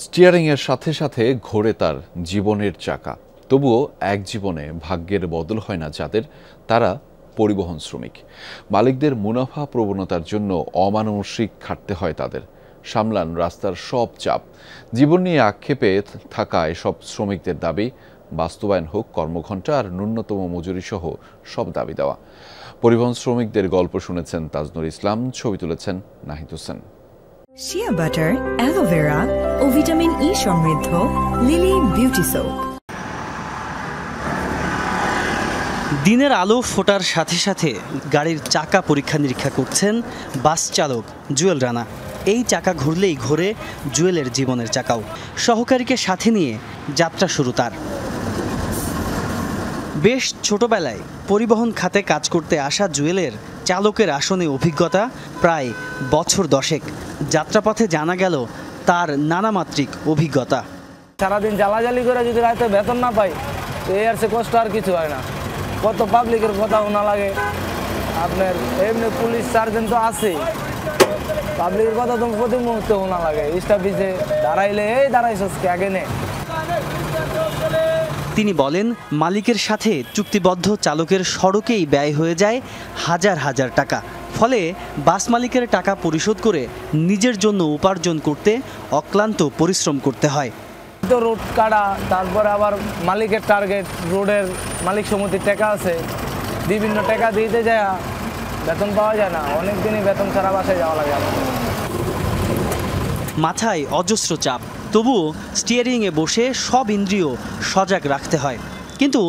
স্টিয়ারিংয়ের সাথে সাথে ঘোরে তার জীবনের চাকা। তবুও এক জীবনে ভাগ্যের বদল হয় না যাদের, তারা পরিবহন শ্রমিক। মালিকদের মুনাফা প্রবণতার জন্য অমানসিক খাটতে হয় তাদের। সামলান রাস্তার সব চাপ। জীবন নিয়ে আক্ষেপে থাকা এসব শ্রমিকদের দাবি বাস্তবায়ন হোক কর্মঘণ্টা আর ন্যূনতম মজুরি সহ সব দাবি দেওয়া। পরিবহন শ্রমিকদের গল্প শুনেছেন তাজনুর ইসলাম, ছবি তুলেছেন Nahid Hossain. Shea butter, aloe vera ও ভিটামিন ই সমৃদ্ধ লিলি বিউটি সোপ। দিনের আলো ফোটার সাথে সাথে গাড়ির চাকা পরীক্ষা নিরীক্ষা করছেন বাস চালক জুয়েল রানা। এই চাকা ঘুরলেই ঘোরে জুয়েলের জীবনের চাকাও। সহকারীকে সাথে নিয়ে যাত্রা শুরু তার। বেশ ছোটবেলায় পরিবহন খাতে কাজ করতে আসা জুয়েলের চালকের আসনে অভিজ্ঞতা প্রায় বছর 10। যাত্রাপথে জানা গেল তার নানামাত্রিক অভিজ্ঞতা। সারাদিন জ্বালাজালি করে যদি রাতে বেতন না পাই, এই আর সে কষ্ট আর কিছু হয় না। কত পাবলিকের কথা শোনা লাগে, আপনার এমনি পুলিশ সার্জন তো আছে, পাবলিকের কথা তো প্রতি মুহূর্তে শোনা লাগে। স্টাফিসে দাঁড়াইলে এই দাঁড়াইছস কে আগে নে। তিনি বলেন, মালিকের সাথে চুক্তিবদ্ধ চালকের সড়কেই ব্যয় হয়ে যায় হাজার হাজার টাকা। ফলে বাস মালিকের টাকা পরিশোধ করে নিজের জন্য উপার্জন করতে অক্লান্ত পরিশ্রম করতে হয়। তো রোড কাটা, তারপরে আবার মালিকের টার্গেট, রোডের মালিক সমিতির টাকা আছে, বিভিন্ন টাকা দিতে যায়, বেতন পাওয়া যায় না। অনেক দিনই বেতন ছাড়া বাসায় যাওয়া লাগে আমাদের। মাথায় অজস্র চাপ, তবুও স্টিয়ারিংয়ে বসে সব ইন্দ্রিয় সজাগ রাখতে হয়। কিন্তু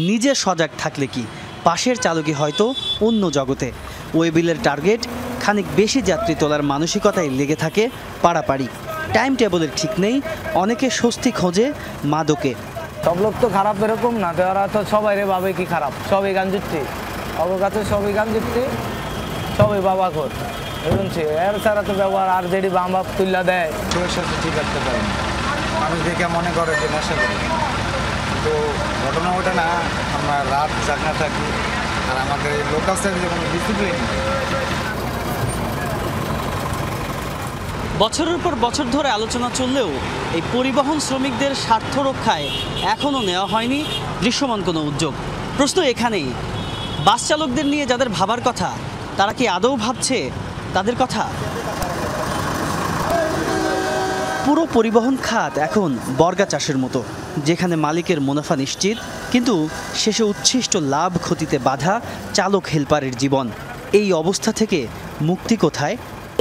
নিজে সজাগ থাকলে কি, পাশের চালকই হয়তো অন্য জগতে। ওয়েবিলের টার্গেট খানিক বেশি যাত্রী তোলার মানসিকতায় লেগে থাকে পাড়াপাড়ি। টাইম টেবলের ঠিক নেই, অনেকে স্বস্তি খোঁজে মাদকে। সব লোক তো খারাপ এরকম না, ওরা তো সবাই রে ভাবে কি খারাপ, সবই গান জুটছি, অবকাছে সবই গান জুটছি, সবই বাবা খোর শুনছি। এর ছাড়া তো ব্যবহার আর যেটি বাম বাপ তুল্লা দেয়। সাথে ঠিক রাখতে পারে না, মানুষ দেখে মনে করে যে নেশা করে। তো ঘটনা ওটা না, আমরা রাত জাগনা থাকি, আর আমাদের এই লোকাল সার্ভিসে কোনো ডিসিপ্লিন নেই। বছরের পর বছর ধরে আলোচনা চললেও এই পরিবহন শ্রমিকদের স্বার্থ রক্ষায় এখনও নেওয়া হয়নি দৃশ্যমান কোনো উদ্যোগ। প্রশ্ন এখানেই, বাস চালকদের নিয়ে যাদের ভাবার কথা, তারা কি আদৌ ভাবছে তাদের কথা? পুরো পরিবহন খাত এখন বর্গা চাষের মতো, যেখানে মালিকের মুনাফা নিশ্চিত, কিন্তু শেষে উচ্ছিষ্ট লাভ ক্ষতিতে বাধা চালক হেল্পারের জীবন। এই অবস্থা থেকে মুক্তি কোথায়?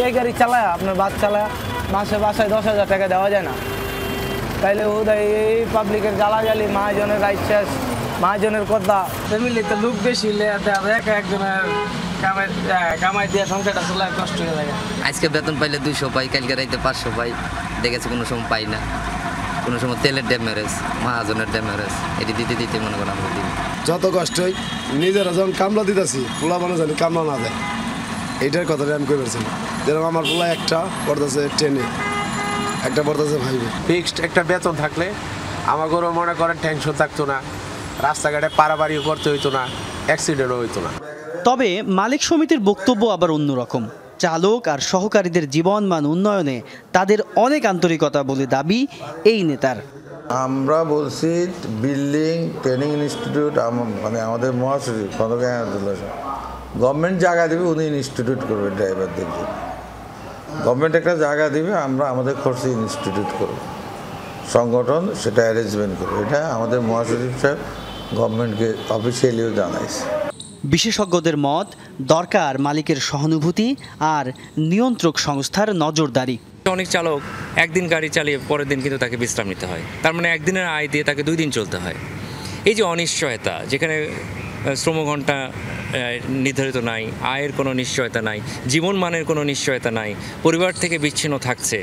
এই গাড়ি চালায়, আপনার বাস চালায়, মাসে বাসায় 10,000 টাকা দেওয়া যায় না। তাইলে উদয় এই পাবলিকের জ্বালাজালি, মহাজনের রাইট শেষ, মহাজনের কথা। ফ্যামিলিতে লোক বেশি হলে একজনের কামাই দিয়ে সংসারটা চলে কষ্ট হয়ে যায়। আজকে বেতন পাইলে 200 পাই, কালকে রাইতে 500 পাই, দেখেছি কোনো সময় পাই না। কোনো সময় তেলের ড্যামেরেজ, মহাজনের ড্যামেরেজ, এটি দিতে দিতে মনে করেন আমরা দিই। যত কষ্টই নিজেরা যখন কামলা দিতেছি, পোলা বানা জানি কামলা না দেয়, এইটার কথাটা আমি কই পারছি না। যেরকম আমার পোলা একটা পড়তেছে 10-এ, একটা পড়তেছে 5-এ। ফিক্সড একটা বেতন থাকলে আমাদেরও মনে করেন টেনশন থাকতো না, রাস্তাঘাটে পারাবাড়িও করতে হইতো না, অ্যাক্সিডেন্টও হইতো না। তবে মালিক সমিতির বক্তব্য আবার অন্যরকম। চালক আর সহকারীদের জীবনমান উন্নয়নে তাদের অনেক আন্তরিকতা বলে দাবি এই নেতার। আমরা বলছি বিল্ডিং ট্রেনিং ইনস্টিটিউট, মানে আমাদের মহাসচিব গভর্নমেন্ট জায়গা দেবে, উনি ইনস্টিটিউট করবে ড্রাইভারদেরকে। গভর্নমেন্ট একটা জায়গা দিবে, আমরা আমাদের খরচে ইনস্টিটিউট করব, সংগঠন সেটা অ্যারেঞ্জমেন্ট করবে। এটা আমাদের মহাসচিব সাহেব গভর্নমেন্টকে অফিসিয়ালিও জানাইছে। বিশেষজ্ঞদের মত, দরকার মালিকের সহানুভূতি আর নিয়ন্ত্রক সংস্থার নজরদারি। অনেক চালক একদিন গাড়ি চালিয়ে পরের দিন কিন্তু তাকে বিশ্রাম নিতে হয়, তার মানে একদিনের আয় দিয়ে তাকে 2 দিন চলতে হয়। এই যে অনিশ্চয়তা, যেখানে শ্রমঘণ্টা নির্ধারিত নাই, আয়ের কোনো নিশ্চয়তা নাই, জীবন মানের কোনো নিশ্চয়তা নাই, পরিবার থেকে বিচ্ছিন্ন থাকছে,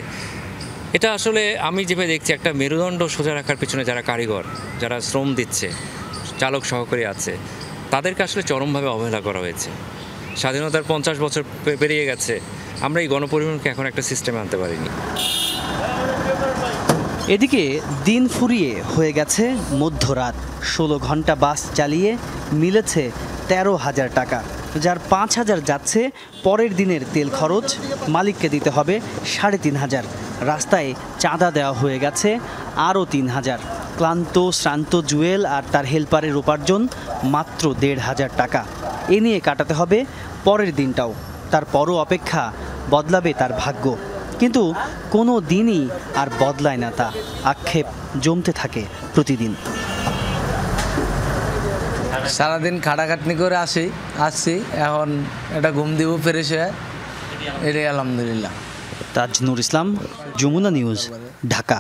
এটা আসলে আমি যেভাবে দেখছি একটা মেরুদণ্ড সোজা রাখার পিছনে যারা কারিগর, যারা শ্রম দিচ্ছে, চালক সহকারী আছে, তাদেরকে আসলে চরমভাবে অবহেলা করা হয়েছে। স্বাধীনতার 50 বছর পেরিয়ে গেছে, আমরা এই গণপরিবহনকে এখন একটা সিস্টেমে আনতে পারিনি। এদিকে দিন ফুরিয়ে হয়ে গেছে মধ্যরাত। 16 ঘন্টা বাস চালিয়ে মিলেছে 13,000 টাকা, যার 5,000 যাচ্ছে পরের দিনের তেল খরচ, মালিককে দিতে হবে 3,500। রাস্তায় চাঁদা দেওয়া হয়ে গেছে আরও ৩,০০০। ক্লান্ত শ্রান্ত জুয়েল আর তার হেল্পারের উপার্জন মাত্র ১,৫০০ টাকা। এ নিয়ে কাটাতে হবে পরের দিনটাও। তারপরও অপেক্ষা বদলাবে তার ভাগ্য, কিন্তু কোনো দিনই আর বদলায় না তা। আক্ষেপ জমতে থাকে প্রতিদিন। সারাদিন খাটাখাটনি করে আসছি, এখন একটা ঘুম দিব ফ্রেশ হয়ে, এটাই আলহামদুলিল্লাহ। তাজনুর ইসলাম, যমুনা নিউজ, ঢাকা।